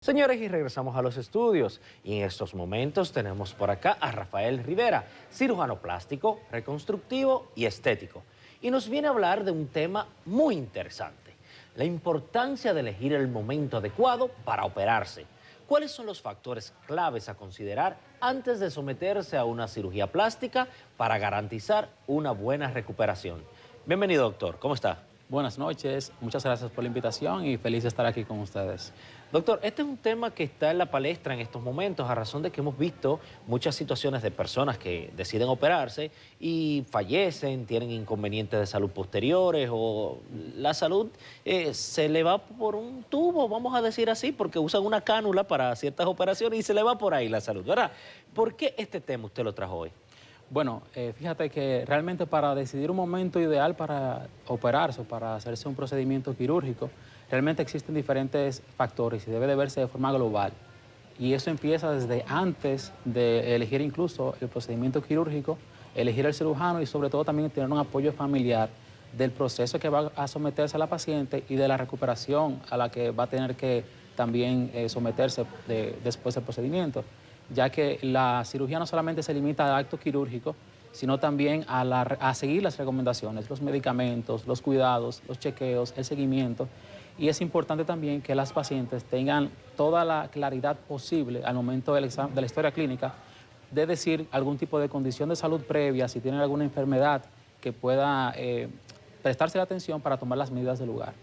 Señores, y regresamos a los estudios. Y en estos momentos tenemos por acá a Rafael Rivera, cirujano plástico, reconstructivo y estético. Y nos viene a hablar de un tema muy interesante, la importancia de elegir el momento adecuado para operarse. ¿Cuáles son los factores claves a considerar antes de someterse a una cirugía plástica para garantizar una buena recuperación? Bienvenido, doctor. ¿Cómo está? Buenas noches, muchas gracias por la invitación y feliz de estar aquí con ustedes. Doctor, este es un tema que está en la palestra en estos momentos a razón de que hemos visto muchas situaciones de personas que deciden operarse y fallecen, tienen inconvenientes de salud posteriores o la salud se le va por un tubo, vamos a decir así, porque usan una cánula para ciertas operaciones y se le va por ahí la salud, ¿verdad? ¿Por qué este tema usted lo trajo hoy? Bueno, fíjate que realmente para decidir un momento ideal para operarse o para hacerse un procedimiento quirúrgico, realmente existen diferentes factores y debe de verse de forma global. Y eso empieza desde antes de elegir incluso el procedimiento quirúrgico, elegir el cirujano y sobre todo también tener un apoyo familiar del proceso que va a someterse a la paciente y de la recuperación a la que va a tener que también someterse después del procedimiento, ya que la cirugía no solamente se limita al acto quirúrgico, sino también a seguir las recomendaciones, los medicamentos, los cuidados, los chequeos, el seguimiento. Y es importante también que las pacientes tengan toda la claridad posible al momento del examen, de la historia clínica, de decir algún tipo de condición de salud previa, si tienen alguna enfermedad que pueda prestarse la atención para tomar las medidas del lugar.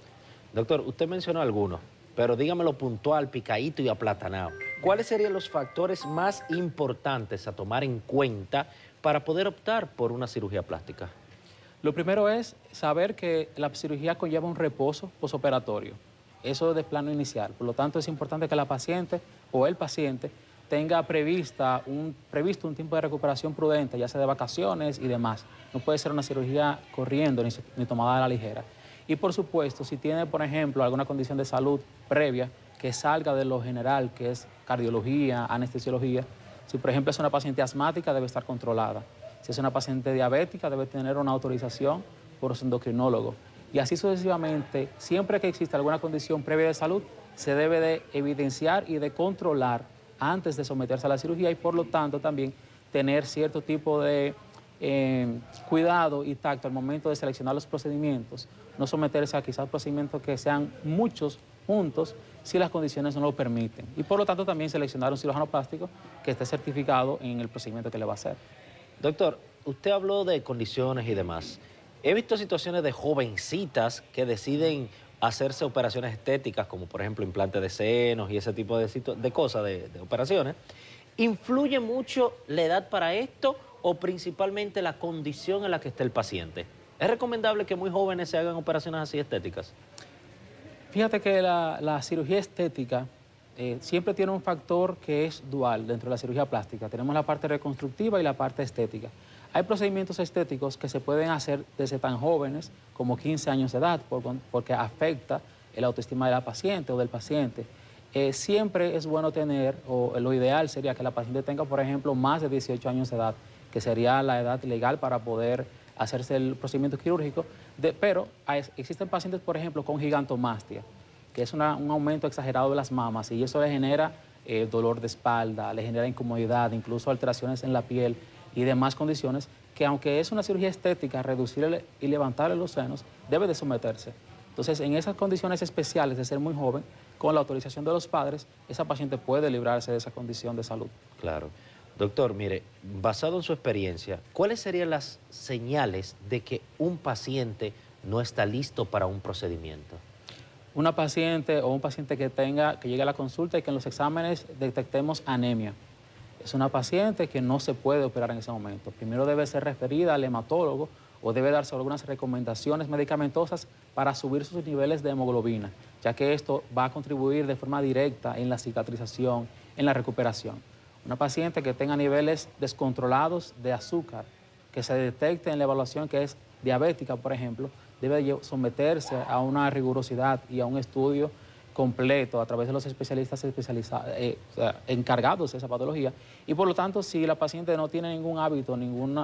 Doctor, usted mencionó algunos, pero dígamelo puntual, picadito y aplatanado. ¿Cuáles serían los factores más importantes a tomar en cuenta para poder optar por una cirugía plástica? Lo primero es saber que la cirugía conlleva un reposo posoperatorio. Eso de plano inicial. Por lo tanto, es importante que la paciente o el paciente tenga previsto un tiempo de recuperación prudente, ya sea de vacaciones y demás. No puede ser una cirugía corriendo ni tomada a la ligera. Y por supuesto, si tiene, por ejemplo, alguna condición de salud previa que salga de lo general, que es cardiología, anestesiología, si por ejemplo es una paciente asmática, debe estar controlada. Si es una paciente diabética, debe tener una autorización por su endocrinólogo. Y así sucesivamente, siempre que exista alguna condición previa de salud, se debe de evidenciar y de controlar antes de someterse a la cirugía y por lo tanto también tener cierto tipo de cuidado y tacto al momento de seleccionar los procedimientos, no someterse a quizás procedimientos que sean muchos juntos si las condiciones no lo permiten. Y por lo tanto también seleccionar un cirujano plástico que esté certificado en el procedimiento que le va a hacer. Doctor, usted habló de condiciones y demás. He visto situaciones de jovencitas que deciden hacerse operaciones estéticas, como por ejemplo implante de senos y ese tipo de cosas, de operaciones. ¿Influye mucho la edad para esto o principalmente la condición en la que esté el paciente? ¿Es recomendable que muy jóvenes se hagan operaciones así estéticas? Fíjate que la cirugía estética siempre tiene un factor que es dual dentro de la cirugía plástica. Tenemos la parte reconstructiva y la parte estética. Hay procedimientos estéticos que se pueden hacer desde tan jóvenes como 15 años de edad porque afecta el autoestima de la paciente o del paciente. Siempre es bueno tener, o lo ideal sería que la paciente tenga, por ejemplo, más de 18 años de edad, que sería la edad legal para poder hacerse el procedimiento quirúrgico, pero existen pacientes, por ejemplo, con gigantomastia, que es un aumento exagerado de las mamas y eso le genera dolor de espalda, le genera incomodidad, incluso alteraciones en la piel y demás condiciones que aunque es una cirugía estética, reducir y levantar los senos, debe de someterse. Entonces, en esas condiciones especiales de ser muy joven, con la autorización de los padres, esa paciente puede librarse de esa condición de salud. Claro. Doctor, mire, basado en su experiencia, ¿cuáles serían las señales de que un paciente no está listo para un procedimiento? Una paciente o un paciente que llegue a la consulta y que en los exámenes detectemos anemia. Es una paciente que no se puede operar en ese momento. Primero debe ser referida al hematólogo o debe darse algunas recomendaciones medicamentosas para subir sus niveles de hemoglobina, ya que esto va a contribuir de forma directa en la cicatrización, en la recuperación. Una paciente que tenga niveles descontrolados de azúcar, que se detecte en la evaluación que es diabética, por ejemplo, debe someterse a una rigurosidad y a un estudio completo a través de los especialistas encargados de esa patología. Y por lo tanto, si la paciente no tiene ningún hábito, ningún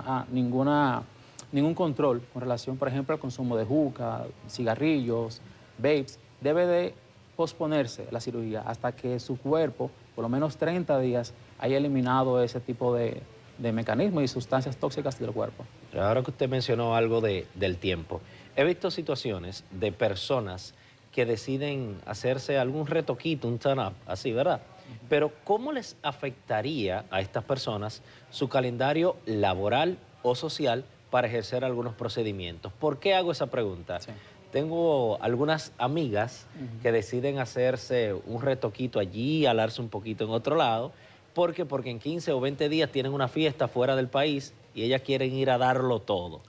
control con relación, por ejemplo, al consumo de juca, cigarrillos, vapes, debe de posponerse la cirugía hasta que su cuerpo, por lo menos 30 días, haya eliminado ese tipo de mecanismos y sustancias tóxicas del cuerpo. Ahora que usted mencionó algo del tiempo, he visto situaciones de personas que deciden hacerse algún retoquito, un turn-up, así, ¿verdad? Pero ¿cómo les afectaría a estas personas su calendario laboral o social para ejercer algunos procedimientos? ¿Por qué hago esa pregunta? Sí. Tengo algunas amigas que deciden hacerse un retoquito allí, alarse un poquito en otro lado. ¿Por qué? Porque en 15 o 20 días tienen una fiesta fuera del país y ellas quieren ir a darlo todo.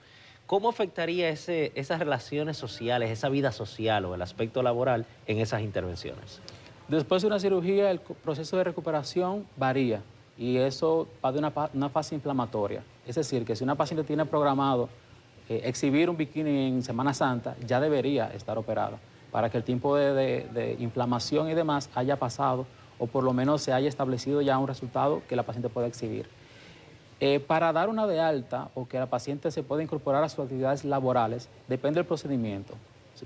¿Cómo afectaría esas relaciones sociales, esa vida social o el aspecto laboral en esas intervenciones? Después de una cirugía, el proceso de recuperación varía y eso va de una fase inflamatoria. Es decir, que si una paciente tiene programado exhibir un bikini en Semana Santa, ya debería estar operada para que el tiempo de inflamación y demás haya pasado o por lo menos se haya establecido ya un resultado que la paciente pueda exhibir. Para dar una de alta o que la paciente se pueda incorporar a sus actividades laborales, depende del procedimiento.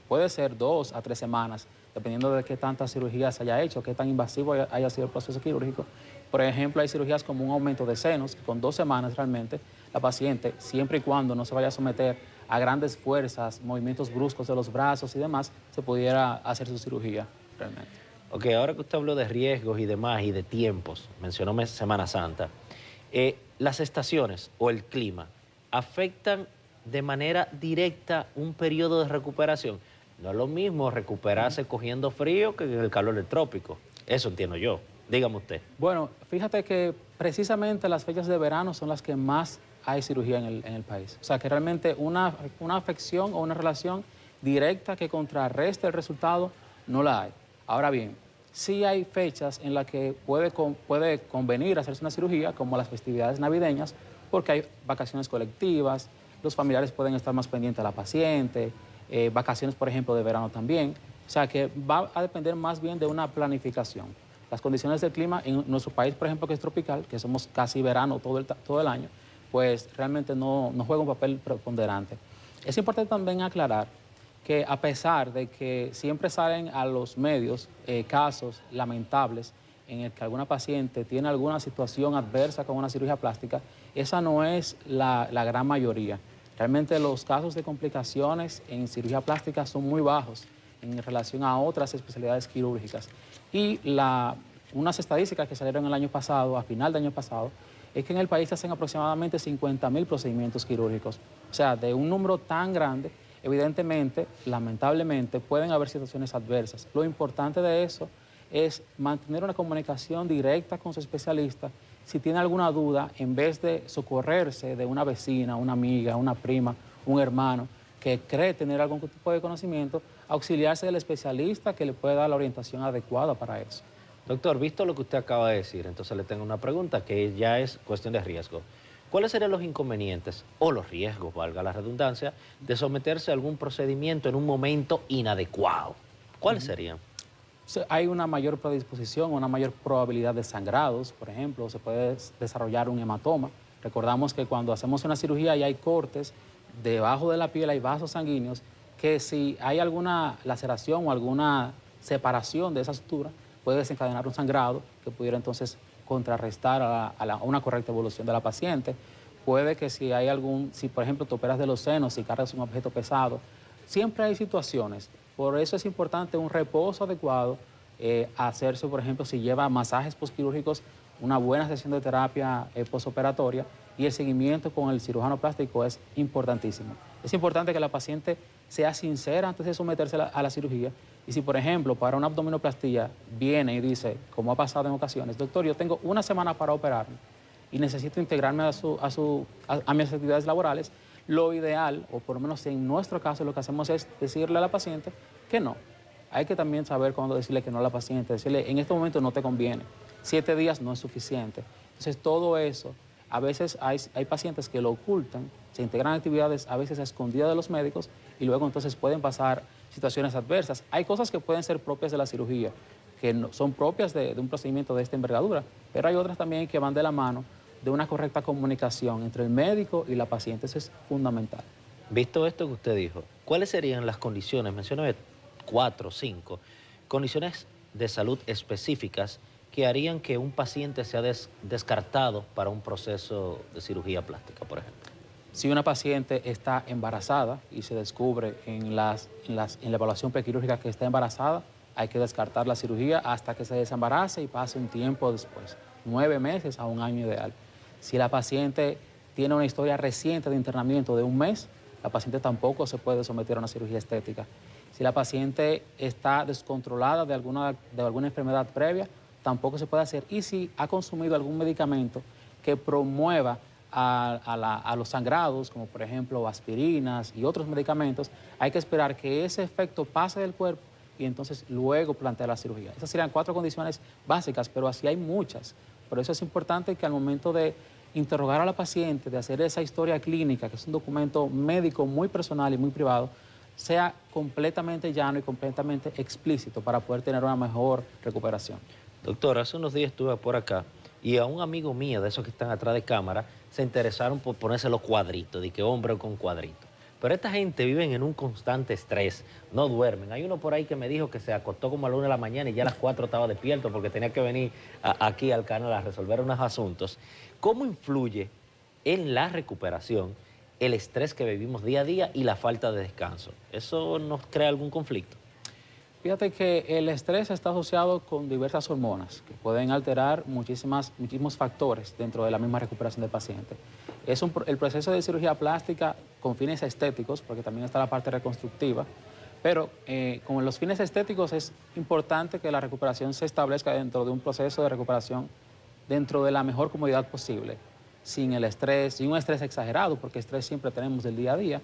Puede ser 2 a 3 semanas, dependiendo de qué tantas cirugías se haya hecho, qué tan invasivo haya sido el proceso quirúrgico. Por ejemplo, hay cirugías como un aumento de senos, que con 2 semanas realmente la paciente, siempre y cuando no se vaya a someter a grandes fuerzas, movimientos bruscos de los brazos y demás, se pudiera hacer su cirugía realmente. Ok, ahora que usted habló de riesgos y demás y de tiempos, mencionó Semana Santa, las estaciones o el clima afectan de manera directa un periodo de recuperación. No es lo mismo recuperarse cogiendo frío que en el calor del trópico. Eso entiendo yo. Dígame usted. Bueno, fíjate que precisamente las fechas de verano son las que más hay cirugía en el país. O sea, que realmente una afección o una relación directa que contrarreste el resultado no la hay. Ahora bien, sí hay fechas en las que puede convenir hacerse una cirugía, como las festividades navideñas, porque hay vacaciones colectivas, los familiares pueden estar más pendientes de la paciente, vacaciones, por ejemplo, de verano también. O sea, que va a depender más bien de una planificación. Las condiciones del clima en nuestro país, por ejemplo, que es tropical, que somos casi verano todo el año, pues realmente no juega un papel preponderante. Es importante también aclarar que a pesar de que siempre salen a los medios casos lamentables en el que alguna paciente tiene alguna situación adversa con una cirugía plástica, esa no es la gran mayoría. Realmente los casos de complicaciones en cirugía plástica son muy bajos en relación a otras especialidades quirúrgicas. Y unas estadísticas que salieron el año pasado, a final del año pasado, es que en el país se hacen aproximadamente 50.000 procedimientos quirúrgicos. O sea, de un número tan grande, evidentemente, lamentablemente, pueden haber situaciones adversas. Lo importante de eso es mantener una comunicación directa con su especialista. Si tiene alguna duda, en vez de socorrerse de una vecina, una amiga, una prima, un hermano, que cree tener algún tipo de conocimiento, auxiliarse del especialista que le puede dar la orientación adecuada para eso. Doctor, visto lo que usted acaba de decir, entonces le tengo una pregunta que ya es cuestión de riesgo. ¿Cuáles serían los inconvenientes o los riesgos, valga la redundancia, de someterse a algún procedimiento en un momento inadecuado? ¿Cuáles serían? Hay una mayor predisposición, una mayor probabilidad de sangrados, por ejemplo, se puede desarrollar un hematoma. Recordamos que cuando hacemos una cirugía y hay cortes, debajo de la piel hay vasos sanguíneos, que si hay alguna laceración o alguna separación de esa sutura, puede desencadenar un sangrado que pudiera entonces contrarrestar a una correcta evolución de la paciente. Puede que si por ejemplo te operas de los senos, si cargas un objeto pesado, siempre hay situaciones. Por eso es importante un reposo adecuado, hacerse, por ejemplo, si lleva masajes postquirúrgicos, una buena sesión de terapia postoperatoria y el seguimiento con el cirujano plástico es importantísimo. Es importante que la paciente sea sincera antes de someterse a la cirugía. Y si, por ejemplo, para una abdominoplastía viene y dice, como ha pasado en ocasiones, doctor, yo tengo una semana para operarme y necesito integrarme a mis actividades laborales, lo ideal, o por lo menos en nuestro caso, lo que hacemos es decirle a la paciente que no. Hay que también saber cuándo decirle que no a la paciente, decirle, en este momento no te conviene, 7 días no es suficiente. Entonces, todo eso, a veces hay pacientes que lo ocultan, se integran actividades a veces a escondidas de los médicos y luego entonces pueden pasar situaciones adversas. Hay cosas que pueden ser propias de la cirugía, que no, son propias de un procedimiento de esta envergadura, pero hay otras también que van de la mano de una correcta comunicación entre el médico y la paciente. Eso es fundamental. Visto esto que usted dijo, ¿cuáles serían las condiciones? Mencioné 4 o 5 condiciones de salud específicas que harían que un paciente sea descartado para un proceso de cirugía plástica, por ejemplo. Si una paciente está embarazada y se descubre en la evaluación prequirúrgica que está embarazada, hay que descartar la cirugía hasta que se desembarace y pase un tiempo después, 9 meses a un año ideal. Si la paciente tiene una historia reciente de internamiento de un mes, la paciente tampoco se puede someter a una cirugía estética. Si la paciente está descontrolada de alguna enfermedad previa, tampoco se puede hacer. Y si ha consumido algún medicamento que promueva a los sangrados, como por ejemplo aspirinas y otros medicamentos, hay que esperar que ese efecto pase del cuerpo y entonces luego plantear la cirugía. Esas serían 4 condiciones básicas, pero así hay muchas. Por eso es importante que al momento de interrogar a la paciente, de hacer esa historia clínica, que es un documento médico muy personal y muy privado, sea completamente llano y completamente explícito para poder tener una mejor recuperación. Doctor, hace unos días estuve por acá y a un amigo mío, de esos que están atrás de cámara, se interesaron por ponerse los cuadritos, de que hombre con cuadritos. Pero esta gente vive en un constante estrés, no duermen. Hay uno por ahí que me dijo que se acostó como a la 1 de la mañana y ya a las 4 estaba despierto porque tenía que venir aquí al canal a resolver unos asuntos. ¿Cómo influye en la recuperación el estrés que vivimos día a día y la falta de descanso? ¿Eso nos crea algún conflicto? Fíjate que el estrés está asociado con diversas hormonas que pueden alterar muchísimos factores dentro de la misma recuperación del paciente. El proceso de cirugía plástica con fines estéticos, porque también está la parte reconstructiva, pero con los fines estéticos es importante que la recuperación se establezca dentro de un proceso de recuperación dentro de la mejor comodidad posible, sin el estrés, sin un estrés exagerado, porque estrés siempre tenemos del día a día,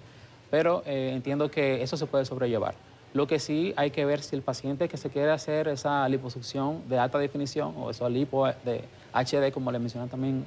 pero entiendo que eso se puede sobrellevar. Lo que sí hay que ver si el paciente que se quiere hacer esa liposucción de alta definición o esa lipo de HD, como le mencionan también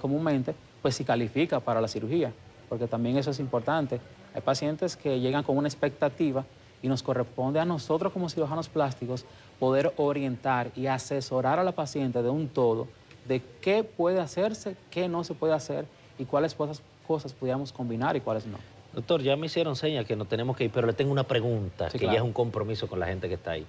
comúnmente, pues si califica para la cirugía, porque también eso es importante. Hay pacientes que llegan con una expectativa y nos corresponde a nosotros como cirujanos plásticos poder orientar y asesorar a la paciente de un todo de qué puede hacerse, qué no se puede hacer y cuáles cosas pudiéramos combinar y cuáles no. Doctor, ya me hicieron señas que nos tenemos que ir, pero le tengo una pregunta, Sí, que claro. ya es un compromiso con la gente que está ahí.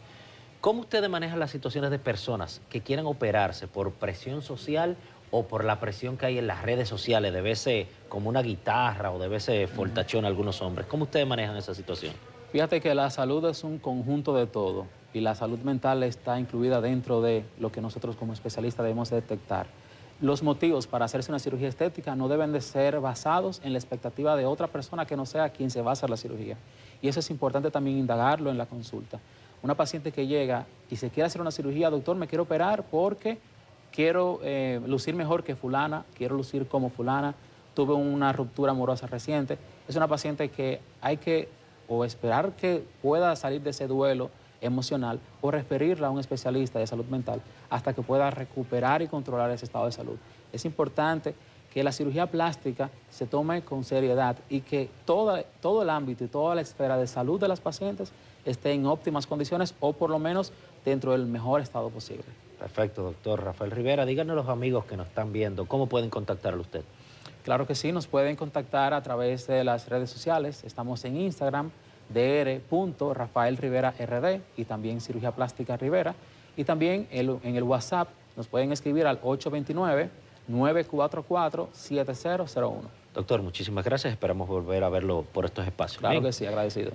¿Cómo ustedes manejan las situaciones de personas que quieran operarse por presión social o por la presión que hay en las redes sociales, de veces como una guitarra o de veces fortachón a algunos hombres? ¿Cómo ustedes manejan esa situación? Fíjate que la salud es un conjunto de todo y la salud mental está incluida dentro de lo que nosotros como especialistas debemos detectar. Los motivos para hacerse una cirugía estética no deben de ser basados en la expectativa de otra persona que no sea quien se va a hacer la cirugía. Y eso es importante también indagarlo en la consulta. Una paciente que llega y se quiere hacer una cirugía, doctor, me quiero operar porque quiero lucir mejor que fulana, quiero lucir como fulana, tuve una ruptura amorosa reciente. Es una paciente que hay que o esperar que pueda salir de ese duelo emocional o referirla a un especialista de salud mental hasta que pueda recuperar y controlar ese estado de salud. Es importante que la cirugía plástica se tome con seriedad y que todo el ámbito y toda la esfera de salud de las pacientes esté en óptimas condiciones o por lo menos dentro del mejor estado posible. Perfecto, doctor Rafael Rivera. Díganos a los amigos que nos están viendo, ¿cómo pueden contactarlo a usted? Claro que sí, nos pueden contactar a través de las redes sociales. Estamos en Instagram, dr.rafaelriverard y también Cirugía Plástica Rivera. Y también en el WhatsApp nos pueden escribir al 829-944-7001. Doctor, muchísimas gracias. Esperamos volver a verlo por estos espacios. Claro Bien. que sí, agradecido.